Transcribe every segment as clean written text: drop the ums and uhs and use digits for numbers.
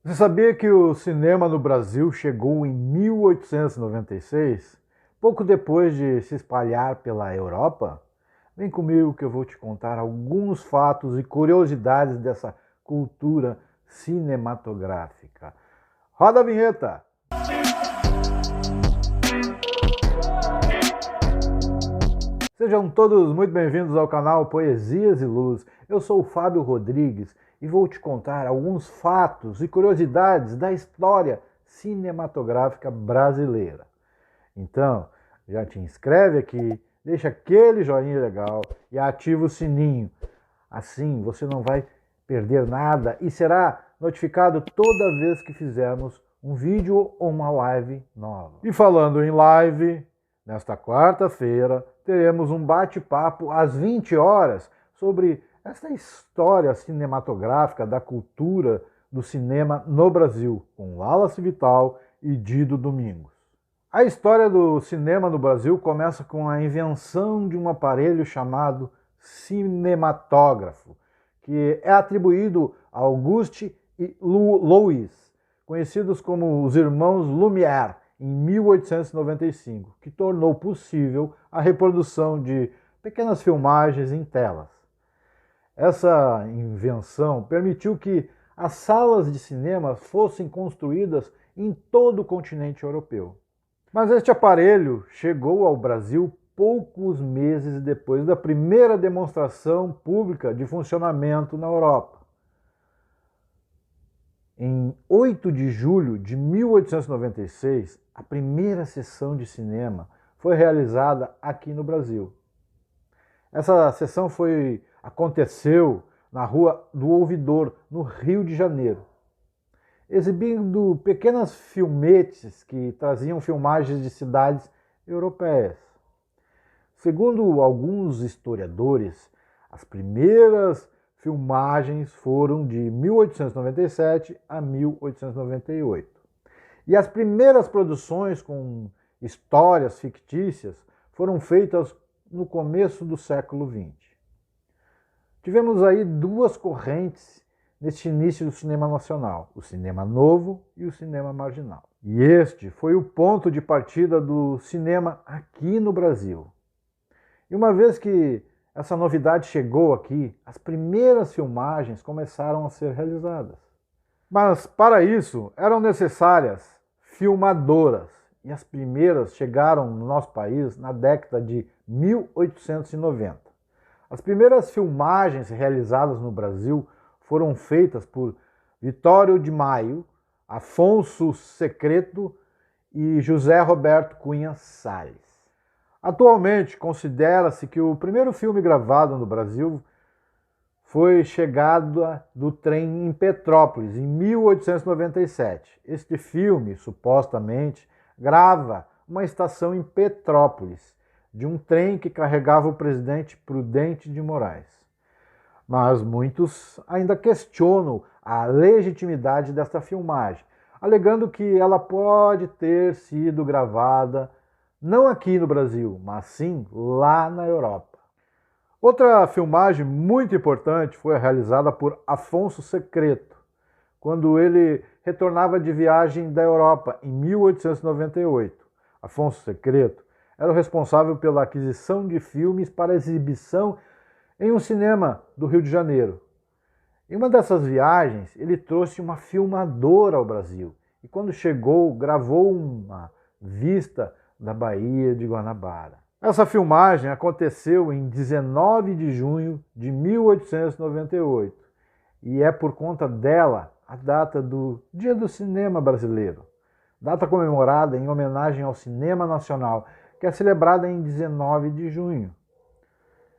Você sabia que o cinema no Brasil chegou em 1896, pouco depois de se espalhar pela Europa? Vem comigo que eu vou te contar alguns fatos e curiosidades dessa cultura cinematográfica. Roda a vinheta! Sejam todos muito bem-vindos ao canal Poesias e Luz. Eu sou o Fábio Rodrigues e vou te contar alguns fatos e curiosidades da história cinematográfica brasileira. Então, já te inscreve aqui, deixa aquele joinha legal e ativa o sininho. Assim você não vai perder nada e será notificado toda vez que fizermos um vídeo ou uma live nova. E falando em live, nesta quarta-feira teremos um bate-papo às 20 horas sobre esta história cinematográfica da cultura do cinema no Brasil, com Wallace Vital e Dido Domingos. A história do cinema no Brasil começa com a invenção de um aparelho chamado cinematógrafo, que é atribuído a Auguste e Louis, conhecidos como os irmãos Lumière, em 1895, que tornou possível a reprodução de pequenas filmagens em telas. Essa invenção permitiu que as salas de cinema fossem construídas em todo o continente europeu. Mas este aparelho chegou ao Brasil poucos meses depois da primeira demonstração pública de funcionamento na Europa. Em 8 de julho de 1896, a primeira sessão de cinema foi realizada aqui no Brasil. Essa sessão aconteceu na Rua do Ouvidor, no Rio de Janeiro, exibindo pequenas filmetes que traziam filmagens de cidades europeias. Segundo alguns historiadores, as primeiras filmagens foram de 1897 a 1898. E as primeiras produções com histórias fictícias foram feitas no começo do século XX. Tivemos aí duas correntes neste início do cinema nacional, o cinema novo e o cinema marginal. E este foi o ponto de partida do cinema aqui no Brasil. E uma vez que essa novidade chegou aqui, as primeiras filmagens começaram a ser realizadas. Mas para isso eram necessárias filmadoras, e as primeiras chegaram no nosso país na década de 1890. As primeiras filmagens realizadas no Brasil foram feitas por Vitório de Maio, Afonso Secreto e José Roberto Cunha Salles. Atualmente, considera-se que o primeiro filme gravado no Brasil foi Chegada do Trem em Petrópolis, em 1897. Este filme, supostamente, grava uma estação em Petrópolis, de um trem que carregava o presidente Prudente de Moraes. Mas muitos ainda questionam a legitimidade desta filmagem, alegando que ela pode ter sido gravada não aqui no Brasil, mas sim lá na Europa. Outra filmagem muito importante foi realizada por Afonso Secreto, quando ele retornava de viagem da Europa em 1898. Afonso Secreto era o responsável pela aquisição de filmes para exibição em um cinema do Rio de Janeiro. Em uma dessas viagens, ele trouxe uma filmadora ao Brasil e quando chegou, gravou uma vista da Baía de Guanabara. Essa filmagem aconteceu em 19 de junho de 1898 e é por conta dela a data do Dia do Cinema Brasileiro, data comemorada em homenagem ao cinema nacional, que é celebrada em 19 de junho.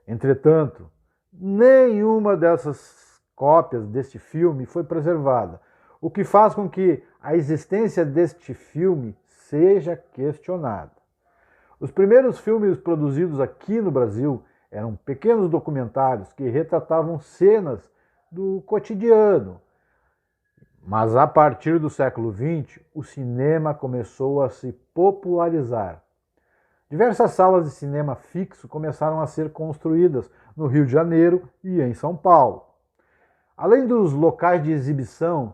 Entretanto, nenhuma dessas cópias deste filme foi preservada, o que faz com que a existência deste filme seja questionada. Os primeiros filmes produzidos aqui no Brasil eram pequenos documentários que retratavam cenas do cotidiano. Mas a partir do século XX, o cinema começou a se popularizar. Diversas salas de cinema fixo começaram a ser construídas no Rio de Janeiro e em São Paulo. Além dos locais de exibição,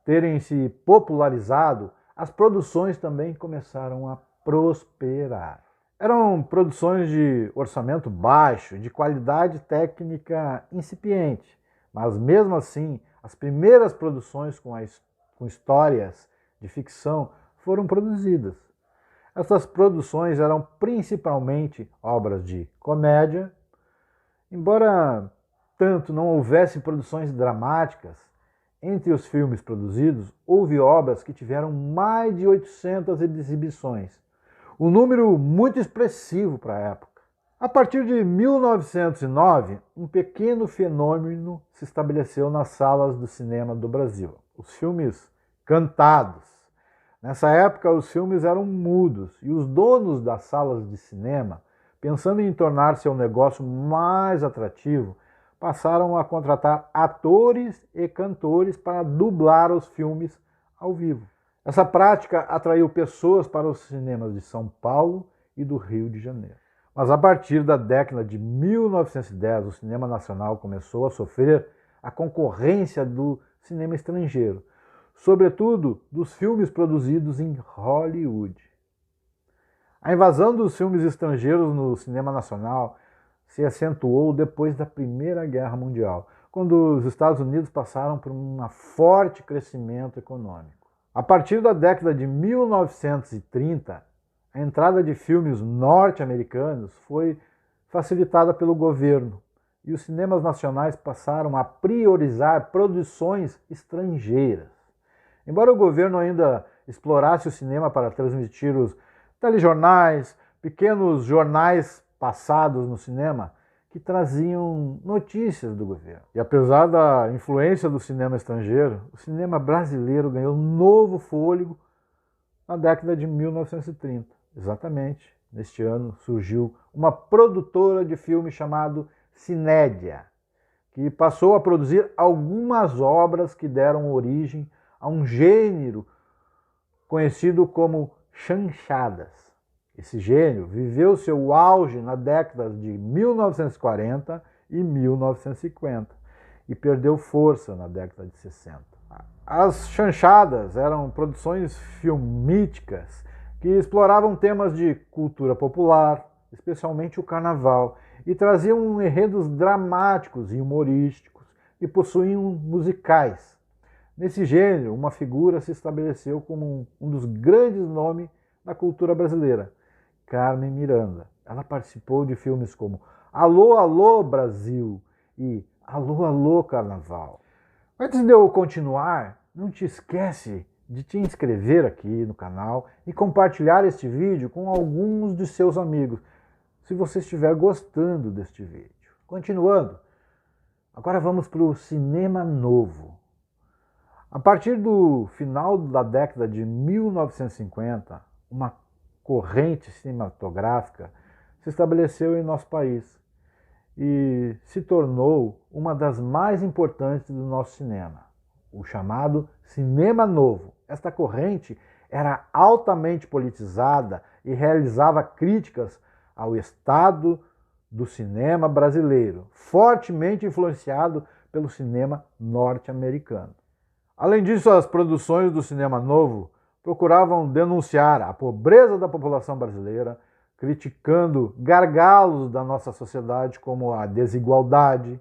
terem se popularizado, as produções também começaram a prosperar. Eram produções de orçamento baixo, de qualidade técnica incipiente, mas mesmo assim, as primeiras produções com histórias de ficção foram produzidas. Essas produções eram principalmente obras de comédia, embora tanto não houvesse produções dramáticas. Entre os filmes produzidos, houve obras que tiveram mais de 800 exibições, um número muito expressivo para a época. A partir de 1909, um pequeno fenômeno se estabeleceu nas salas do cinema do Brasil: os filmes cantados. Nessa época, os filmes eram mudos e os donos das salas de cinema, pensando em tornar seu negócio mais atrativo, passaram a contratar atores e cantores para dublar os filmes ao vivo. Essa prática atraiu pessoas para os cinemas de São Paulo e do Rio de Janeiro. Mas a partir da década de 1910, o cinema nacional começou a sofrer a concorrência do cinema estrangeiro, sobretudo dos filmes produzidos em Hollywood. A invasão dos filmes estrangeiros no cinema nacional se acentuou depois da Primeira Guerra Mundial, quando os Estados Unidos passaram por um forte crescimento econômico. A partir da década de 1930, a entrada de filmes norte-americanos foi facilitada pelo governo e os cinemas nacionais passaram a priorizar produções estrangeiras. Embora o governo ainda explorasse o cinema para transmitir os telejornais, pequenos jornais passados no cinema, que traziam notícias do governo. E apesar da influência do cinema estrangeiro, o cinema brasileiro ganhou novo fôlego na década de 1930. Exatamente, neste ano surgiu uma produtora de filme chamada Cinédia, que passou a produzir algumas obras que deram origem a um gênero conhecido como chanchadas. Esse gênero viveu seu auge na década de 1940 e 1950 e perdeu força na década de 60. As chanchadas eram produções filmíticas que exploravam temas de cultura popular, especialmente o carnaval, e traziam enredos dramáticos e humorísticos e possuíam musicais. Nesse gênero, uma figura se estabeleceu como um dos grandes nomes da cultura brasileira: Carmen Miranda. Ela participou de filmes como Alô, Alô, Brasil e Alô, Alô, Carnaval. Antes de eu continuar, não te esquece de te inscrever aqui no canal e compartilhar este vídeo com alguns de seus amigos, se você estiver gostando deste vídeo. Continuando, agora vamos para o cinema novo. A partir do final da década de 1950, uma corrente cinematográfica se estabeleceu em nosso país e se tornou uma das mais importantes do nosso cinema, o chamado Cinema Novo. Esta corrente era altamente politizada e realizava críticas ao estado do cinema brasileiro, fortemente influenciado pelo cinema norte-americano. Além disso, as produções do Cinema Novo procuravam denunciar a pobreza da população brasileira, criticando gargalos da nossa sociedade como a desigualdade.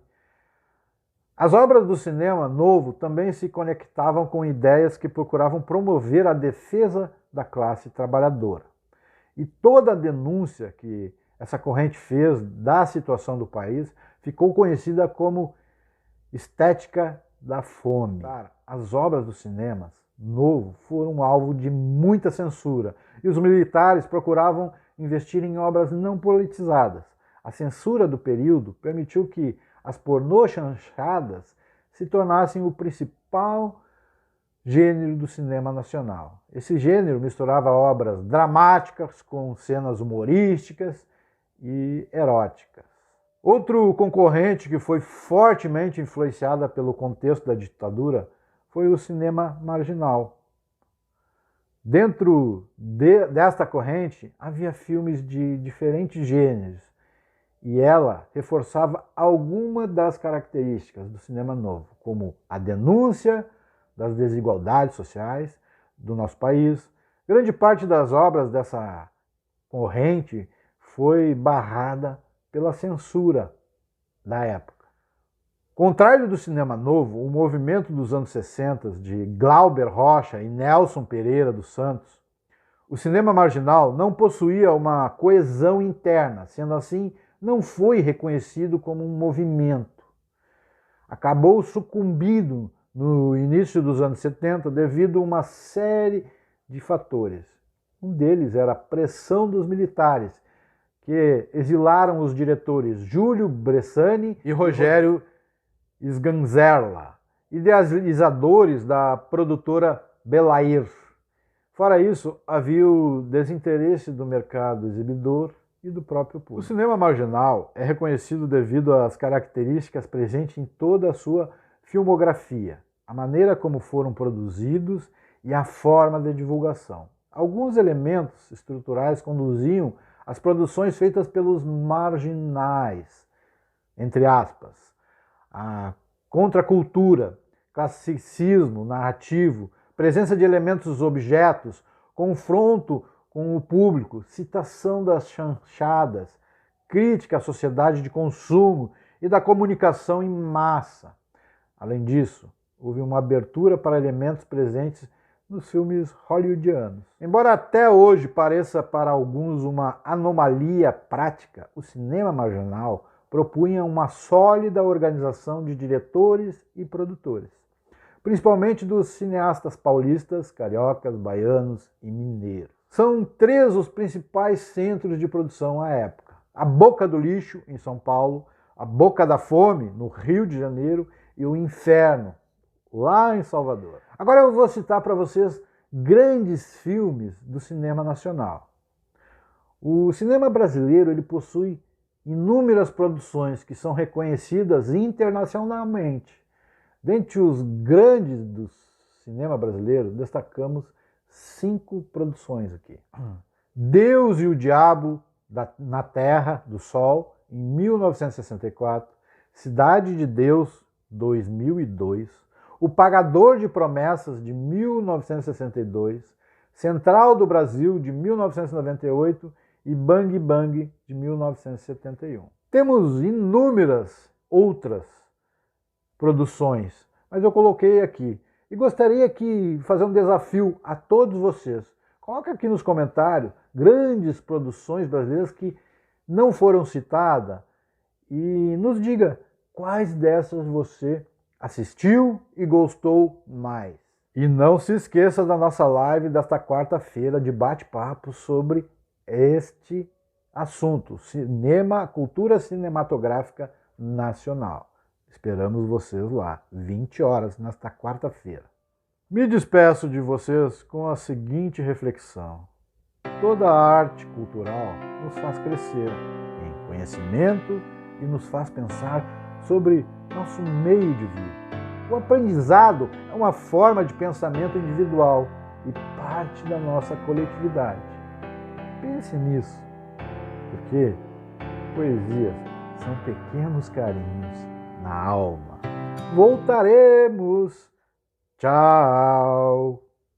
As obras do Cinema Novo também se conectavam com ideias que procuravam promover a defesa da classe trabalhadora. E toda a denúncia que essa corrente fez da situação do país ficou conhecida como estética da fome. As obras do cinema novo foram alvo de muita censura e os militares procuravam investir em obras não politizadas. A censura do período permitiu que as pornô-chanchadas se tornassem o principal gênero do cinema nacional. Esse gênero misturava obras dramáticas com cenas humorísticas e eróticas. Outro concorrente que foi fortemente influenciado pelo contexto da ditadura foi o cinema marginal. Dentro desta corrente havia filmes de diferentes gêneros e ela reforçava algumas das características do cinema novo, como a denúncia das desigualdades sociais do nosso país. Grande parte das obras dessa corrente foi barrada pela censura da época. Contrário do cinema novo, o movimento dos anos 60 de Glauber Rocha e Nelson Pereira dos Santos, o cinema marginal não possuía uma coesão interna, sendo assim, não foi reconhecido como um movimento. Acabou sucumbindo no início dos anos 70 devido a uma série de fatores. Um deles era a pressão dos militares, que exilaram os diretores Júlio Bressani e Rogério Sganzerla, idealizadores da produtora Belair. Fora isso, havia o desinteresse do mercado exibidor e do próprio público. O cinema marginal é reconhecido devido às características presentes em toda a sua filmografia, a maneira como foram produzidos e a forma de divulgação. Alguns elementos estruturais conduziam as produções feitas pelos marginais, entre aspas, a contracultura, classicismo narrativo, presença de elementos objetos, confronto com o público, citação das chanchadas, crítica à sociedade de consumo e da comunicação em massa. Além disso, houve uma abertura para elementos presentes nos filmes hollywoodianos. Embora até hoje pareça para alguns uma anomalia prática, o cinema marginal propunha uma sólida organização de diretores e produtores, principalmente dos cineastas paulistas, cariocas, baianos e mineiros. São 3 os principais centros de produção à época: a Boca do Lixo, em São Paulo, a Boca da Fome, no Rio de Janeiro, e o Inferno, lá em Salvador. Agora eu vou citar para vocês grandes filmes do cinema nacional. O cinema brasileiro ele possui inúmeras produções que são reconhecidas internacionalmente. Dentre os grandes do cinema brasileiro, destacamos 5 produções aqui. Deus e o Diabo na Terra do Sol, em 1964, Cidade de Deus, 2002, O Pagador de Promessas, de 1962, Central do Brasil, de 1998 e Bang Bang, de 1971. Temos inúmeras outras produções, mas eu coloquei aqui. E gostaria de fazer um desafio a todos vocês. Coloque aqui nos comentários grandes produções brasileiras que não foram citadas e nos diga quais dessas você assistiu e gostou mais. E não se esqueça da nossa live desta quarta-feira de bate-papo sobre este assunto, cinema, cultura cinematográfica nacional. Esperamos vocês lá, 20 horas, nesta quarta-feira. Me despeço de vocês com a seguinte reflexão. Toda arte cultural nos faz crescer em conhecimento e nos faz pensar sobre nosso meio de vida. O aprendizado é uma forma de pensamento individual e parte da nossa coletividade. Pense nisso, porque poesias são pequenos carinhos na alma. Voltaremos. Tchau.